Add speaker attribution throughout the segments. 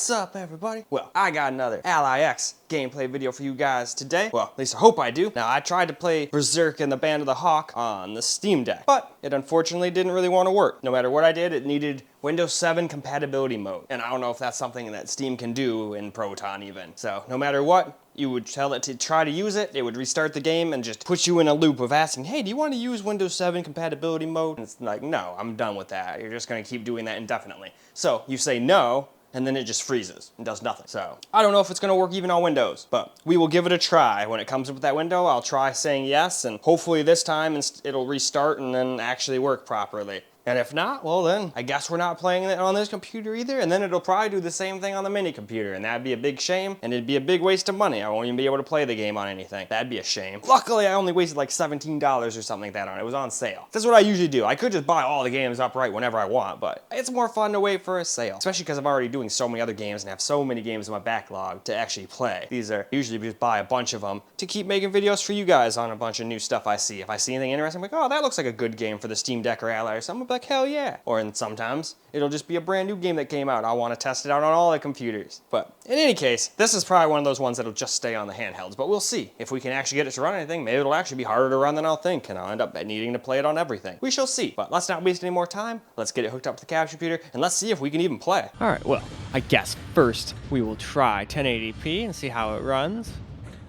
Speaker 1: What's up, everybody? Well, I got another Ally X gameplay video for you guys today. Well, at least I hope I do. Now, I tried to play Berserk and the Band of the Hawk on the Steam Deck, but it unfortunately didn't really want to work. No matter what I did, it needed Windows 7 compatibility mode. And I don't know if that's something that Steam can do in Proton even. So, no matter what, you would tell it to try to use it, it would restart the game and just put you in a loop of asking, hey, do you want to use Windows 7 compatibility mode? And it's like, no, I'm done with that. You're just going to keep doing that indefinitely. So you say no, and then it just freezes and does nothing. So I don't know if it's going to work even on Windows, but we will give it a try. When it comes up with that window, I'll try saying yes, and hopefully this time it'll restart and then actually work properly. And if not, well then, I guess we're not playing it on this computer either, and then it'll probably do the same thing on the mini computer, and that'd be a big shame, and it'd be a big waste of money. I won't even be able to play the game on anything. That'd be a shame. Luckily, I only wasted like $17 or something like that on it. It was on sale. That's what I usually do. I could just buy all the games upright whenever I want, but it's more fun to wait for a sale, especially because I'm already doing so many other games and have so many games in my backlog to actually play. These are usually just buy a bunch of them to keep making videos for you guys on a bunch of new stuff I see. If I see anything interesting, I'm like, oh, that looks like a good game for the Steam Deck or Ally or something, I'm like, hell yeah. And sometimes it'll just be a brand new game that came out. I want to test it out on all the computers. But in any case, this is probably one of those ones that'll just stay on the handhelds, but we'll see. If we can actually get it to run anything, maybe it'll actually be harder to run than I'll think, and I'll end up needing to play it on everything. We shall see. But let's not waste any more time. Let's get it hooked up to the capture computer, and let's see if we can even play.
Speaker 2: All right, well, I guess first we will try 1080p and see how it runs.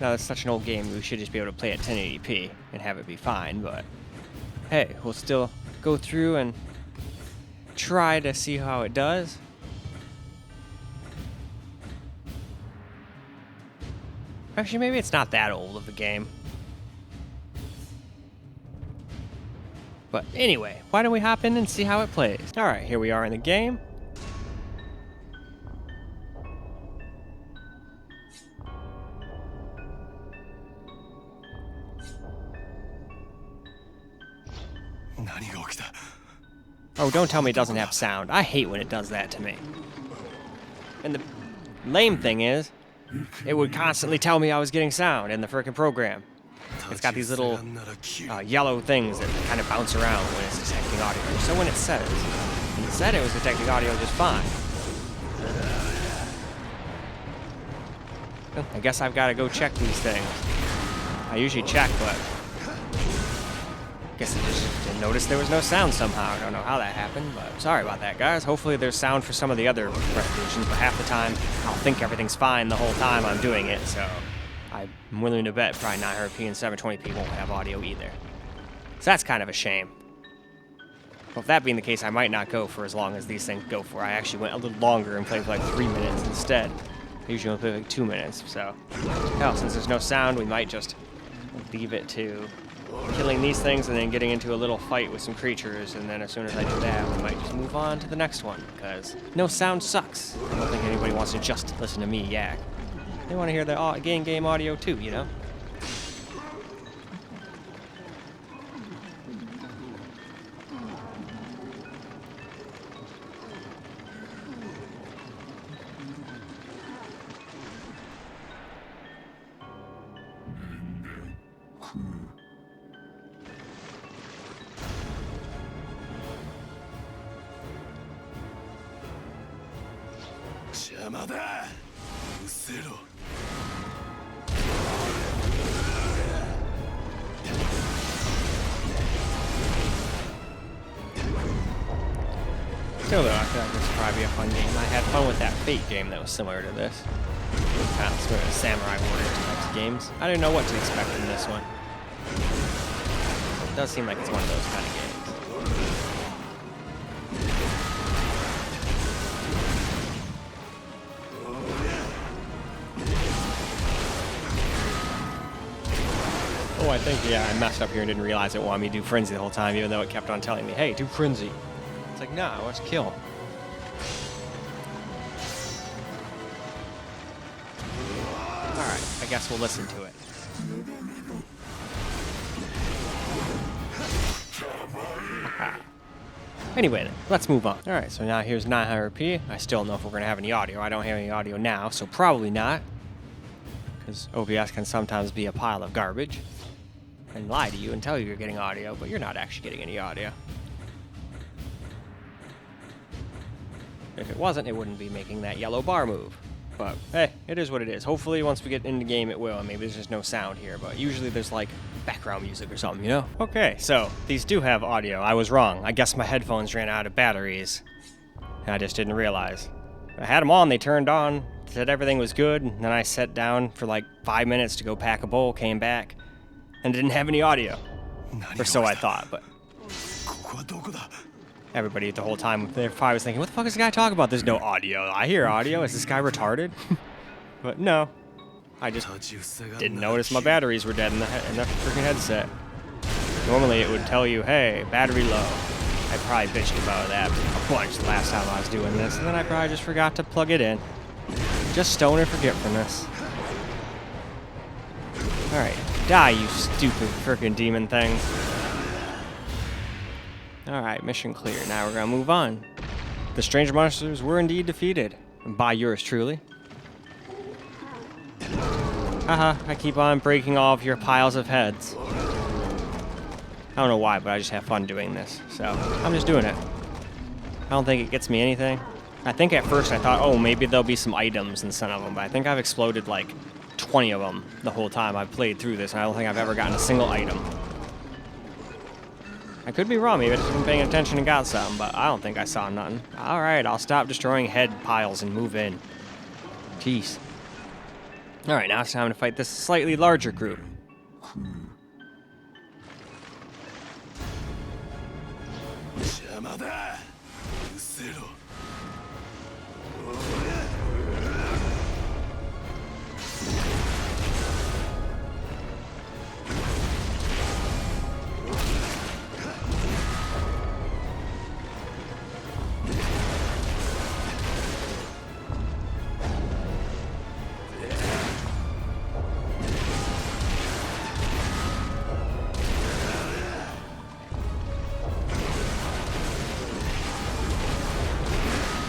Speaker 2: Now, it's such an old game, we should just be able to play at 1080p and have it be fine, but hey, we'll still go through and try to see how it does. Actually, maybe it's not that old of a game. But anyway, why don't we hop in and see how it plays? All right, here we are in the game. Oh, don't tell me it doesn't have sound. I hate when it does that to me. And the lame thing is, it would constantly tell me I was getting sound in the frickin' program. It's got these little yellow things that kind of bounce around when it's detecting audio. So when it says, it said it was detecting audio just fine. Well, I guess I've got to go check these things. I usually check, but I guess I just didn't notice there was no sound somehow. I don't know how that happened, but sorry about that, guys. Hopefully there's sound for some of the other resolutions, but half the time I'll think everything's fine the whole time I'm doing it, so I'm willing to bet probably 900p and 720p won't have audio either. So that's kind of a shame. Well, if that being the case, I might not go for as long as these things go for. I actually went a little longer and played for like 3 minutes instead. I usually only play like 2 minutes, so hell, since there's no sound, we might just leave it to killing these things and then getting into a little fight with some creatures, and then as soon as I do that, we might just move on to the next one, because no sound sucks. I don't think anybody wants to just listen to me yak. They want to hear the game audio too, you know? Still though, I feel like this would probably be a fun game. I had fun with that Fate game that was similar to this. Kind of similar to Samurai Warriors types of games. I didn't know what to expect from this one. It does seem like it's one of those kind of games. Oh, I think, yeah, I messed up here and didn't realize it wanted me to do Frenzy the whole time, even though it kept on telling me, hey, do Frenzy. It's like, nah, let's kill. Alright, I guess we'll listen to it. Anyway then, let's move on. Alright, so now here's 900p. I still don't know if we're going to have any audio. I don't have any audio now, so probably not. Because OBS can sometimes be a pile of garbage and lie to you and tell you you're getting audio, but you're not actually getting any audio. if it wasn't, it wouldn't be making that yellow bar move. But hey, it is what it is. Hopefully once we get into game it will, and maybe there's just no sound here, but usually there's like background music or something, you know? Okay, so these do have audio. I was wrong. I guess my headphones ran out of batteries, and I just didn't realize. I had them on, they turned on, said everything was good, and then I sat down for like 5 minutes to go pack a bowl, came back, and didn't have any audio. Or so I thought, but everybody the whole time there probably was thinking, what the fuck is the guy talking about? There's no audio. I hear audio. Is this guy retarded? But no. I just didn't notice my batteries were dead in the freaking headset. Normally it would tell you, hey, battery low. I probably bitched about that a bunch the last time I was doing this, and then I probably just forgot to plug it in. Just stoner forgetfulness. Alright, die, you stupid freaking demon thing. Alright, mission clear. Now we're gonna move on. The strange monsters were indeed defeated. By yours truly. Haha, I keep on breaking all of your piles of heads. I don't know why, but I just have fun doing this. So, I'm just doing it. I don't think it gets me anything. I think at first I thought, oh, maybe there'll be some items in some of them, but I think I've exploded like 20 of them the whole time I've played through this, and I don't think I've ever gotten a single item. I could be wrong, maybe I just wasn't paying attention and got something, but I don't think I saw nothing. Alright, I'll stop destroying head piles and move in. Jeez. Alright, now it's time to fight this slightly larger group.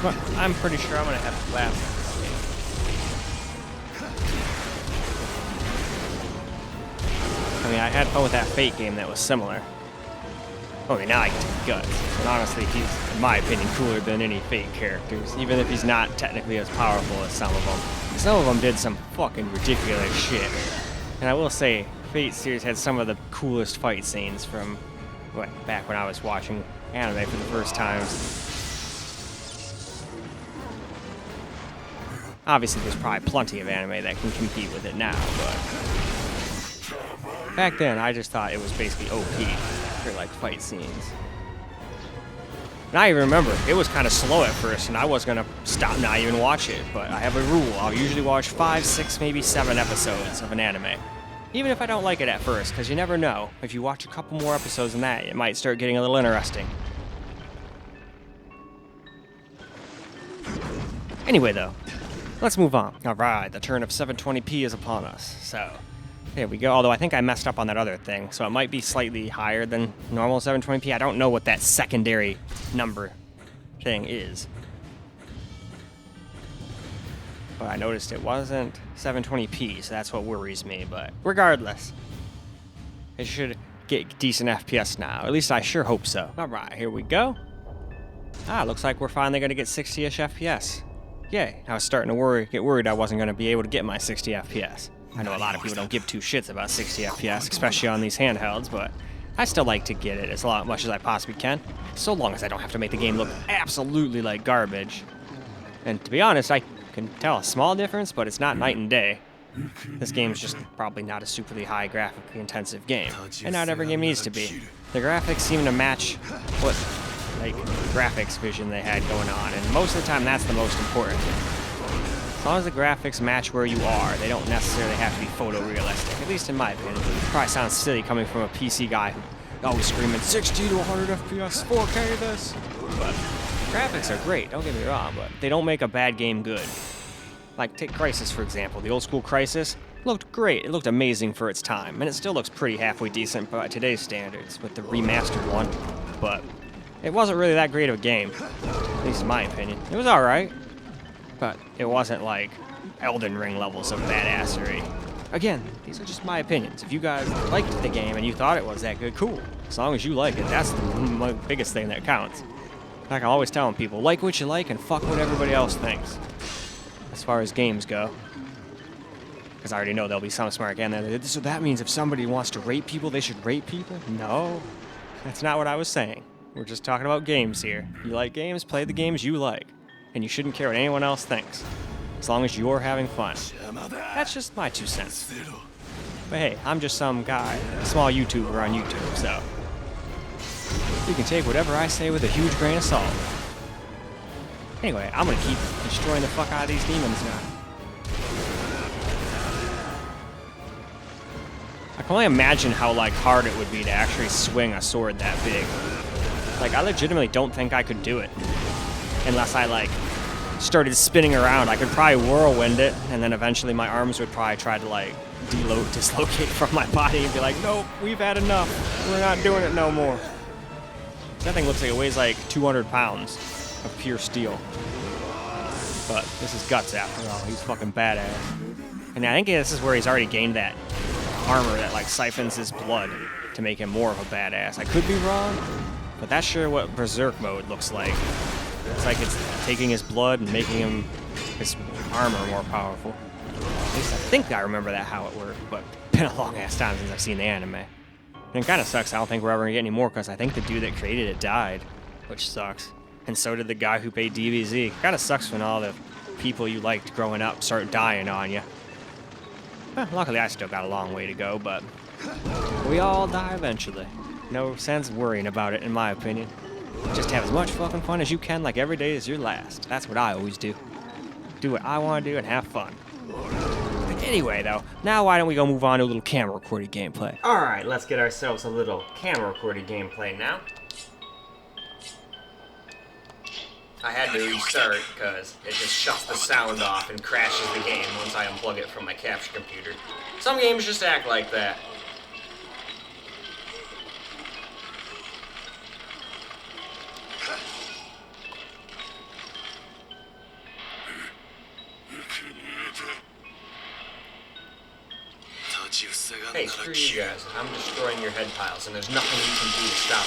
Speaker 2: Well, I'm pretty sure I'm gonna have to laugh. I mean, I had fun with that Fate game that was similar. Okay, now I get to Guts. And honestly, he's, in my opinion, cooler than any Fate characters, even if he's not technically as powerful as some of them. Some of them did some fucking ridiculous shit. And I will say, Fate series had some of the coolest fight scenes from, back when I was watching anime for the first time. Obviously, there's probably plenty of anime that can compete with it now, but back then, I just thought it was basically OP for, like, fight scenes. And I even remember, it was kind of slow at first, and I was going to stop not even watch it, but I have a rule. I'll usually watch 5, 6, maybe 7 episodes of an anime. Even if I don't like it at first, because you never know. If you watch a couple more episodes than that, it might start getting a little interesting. Anyway, though. Let's move on. Alright, the turn of 720p is upon us. So, here we go. Although I think I messed up on that other thing, so it might be slightly higher than normal 720p. I don't know what that secondary number thing is. But I noticed it wasn't 720p, so that's what worries me. But regardless, it should get decent FPS now. At least I sure hope so. Alright, here we go. Looks like we're finally going to get 60-ish FPS. Yay. I was starting to get worried I wasn't going to be able to get my 60 FPS. I know a lot of people don't give two shits about 60 FPS, especially on these handhelds, but I still like to get it as much as I possibly can, so long as I don't have to make the game look absolutely like garbage. And to be honest, I can tell a small difference, but it's not night and day. This game's just probably not a superly high graphically intensive game, and not every game needs to be. The graphics seem to match what graphics vision they had going on, and most of the time that's the most important. As long as the graphics match where you are, they don't necessarily have to be photorealistic, at least in my opinion. It probably sounds silly coming from a PC guy who always screaming 60 to 100 FPS, 4K this. But graphics are great, don't get me wrong, but they don't make a bad game good. Like, take Crysis, for example. The old school Crysis looked great. It looked amazing for its time, and it still looks pretty halfway decent by today's standards with the remastered one. But it wasn't really that great of a game, at least in my opinion. It was alright, but it wasn't like Elden Ring levels of badassery. Again, these are just my opinions. If you guys liked the game and you thought it was that good, cool. As long as you like it, that's the biggest thing that counts. Like I'm always telling people, like what you like and fuck what everybody else thinks. As far as games go. Because I already know there'll be some smart again there. So that means if somebody wants to rape people, they should rape people? No, that's not what I was saying. We're just talking about games here. You like games, play the games you like. And you shouldn't care what anyone else thinks. As long as you're having fun. That's just my 2 cents. But hey, I'm just some guy, a small YouTuber on YouTube, so you can take whatever I say with a huge grain of salt. Anyway, I'm gonna keep destroying the fuck out of these demons now. I can only imagine how like hard it would be to actually swing a sword that big. Like I legitimately don't think I could do it. Unless I like started spinning around. I could probably whirlwind it, and then eventually my arms would probably try to like dislocate from my body and be like, nope, we've had enough. We're not doing it no more. That thing looks like it weighs like 200 pounds of pure steel. But this is Guts after all. He's fucking badass. And I think this is where he's already gained that armor that like siphons his blood to make him more of a badass. I could be wrong, but that's sure what Berserk mode looks like. It's like it's taking his blood and making him, his armor more powerful. At least I think I remember that how it worked, but it's been a long ass time since I've seen the anime. And it kind of sucks. I don't think we're ever gonna get any more because I think the dude that created it died, which sucks. And so did the guy who paid DBZ. Kind of sucks when all the people you liked growing up start dying on you. Well, luckily I still got a long way to go, but we all die eventually. No sense worrying about it, in my opinion. Just have as much fucking fun as you can, like every day is your last. That's what I always do. Do what I want to do and have fun. Anyway, though, now why don't we go move on to a little camera recorded gameplay? Alright, let's get ourselves a little camera recorded gameplay now. I had to restart because it just shuts the sound off and crashes the game once I unplug it from my capture computer. Some games just act like that. Hey, screw you guys. I'm destroying your head tiles, and there's nothing you can do to stop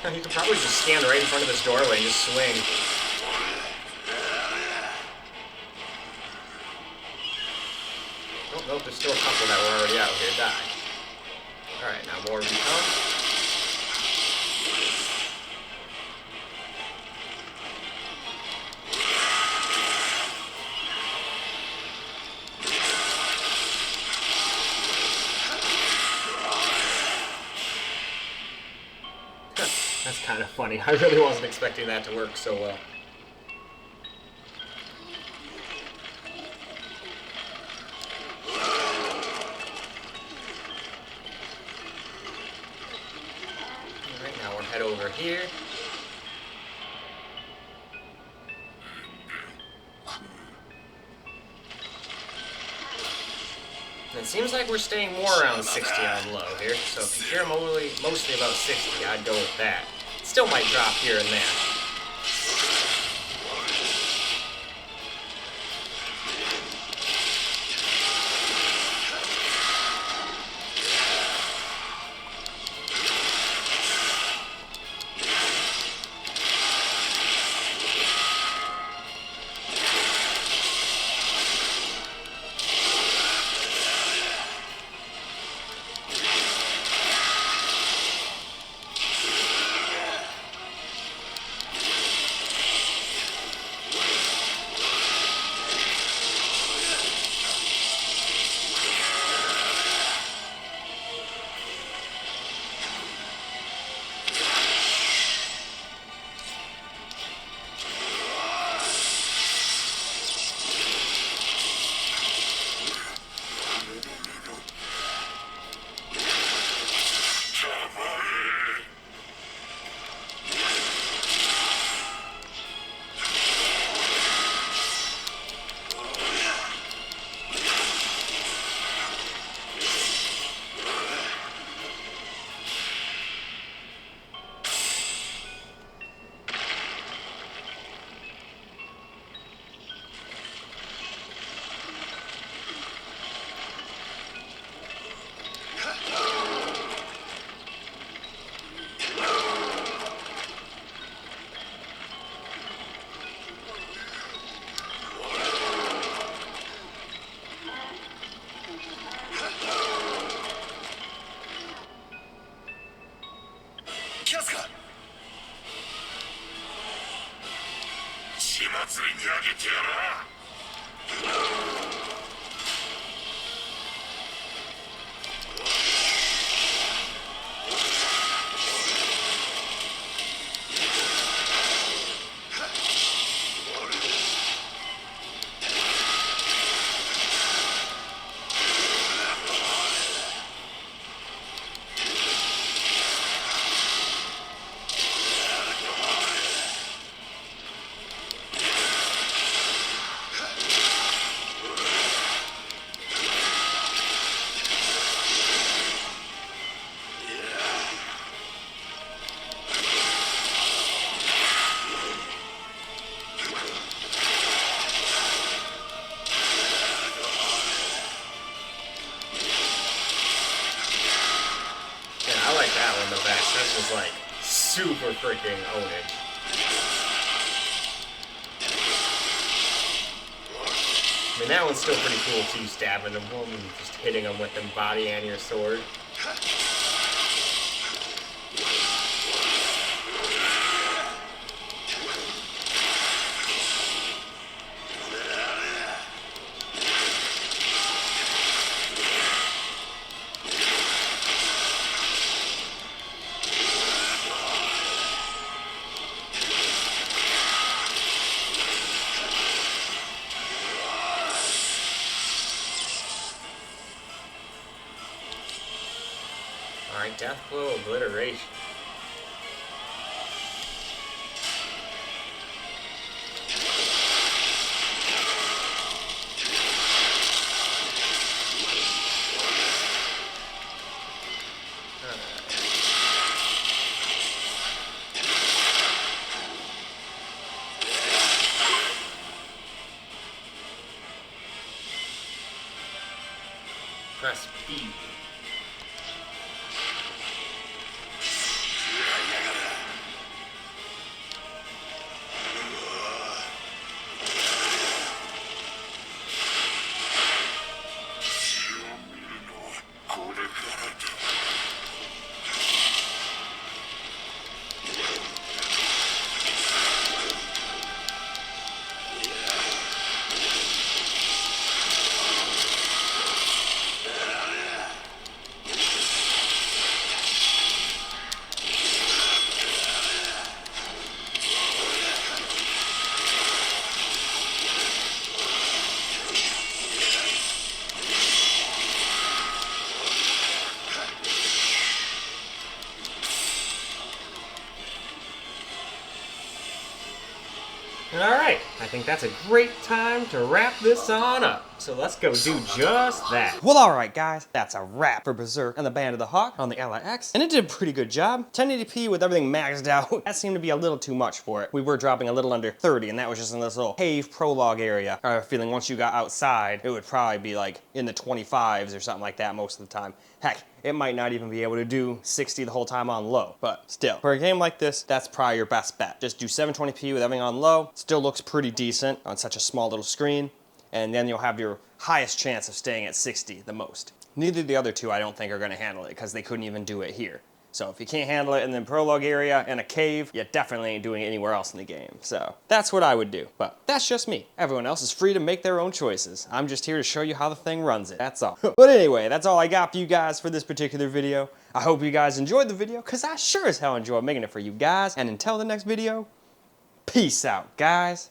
Speaker 2: me. You could probably just stand right in front of this doorway and just swing. Oh, nope, there's still a couple that were already out here. Die. Alright, now more become. That's kind of funny. I really wasn't expecting that to work so well. Alright, now we'll head over here. And it seems like we're staying more around 60 on low here, so if you care mostly about 60, I'd go with that. It still might drop here and there.
Speaker 3: 気圧か。血祭りにあげてやら。
Speaker 2: This is like super freaking owning. I mean, that one's still pretty cool too, stabbing them and just hitting them with them body and your sword. Alright, death blow obliteration. Press B. Alright, I think that's a great time to wrap this on up. So let's go do just that.
Speaker 1: Well, alright guys, that's a wrap for Berserk and the Band of the Hawk on the LIX, and it did a pretty good job. 1080p with everything maxed out, that seemed to be a little too much for it. We were dropping a little under 30, and that was just in this little cave prologue area. I have a feeling once you got outside, it would probably be like in the 25s or something like that most of the time. Heck, it might not even be able to do 60 the whole time on low, but still, for a game like this, that's probably your best bet. Just do 720p with everything on low, still looks pretty decent on such a small little screen, and then you'll have your highest chance of staying at 60 the most. Neither of the other two I don't think are gonna handle it because they couldn't even do it here. So if you can't handle it in the prologue area in a cave, you definitely ain't doing it anywhere else in the game. So that's what I would do, but that's just me. Everyone else is free to make their own choices. I'm just here to show you how the thing runs it, that's all. But anyway, that's all I got for you guys for this particular video. I hope you guys enjoyed the video, because I sure as hell enjoyed making it for you guys. And until the next video, peace out, guys.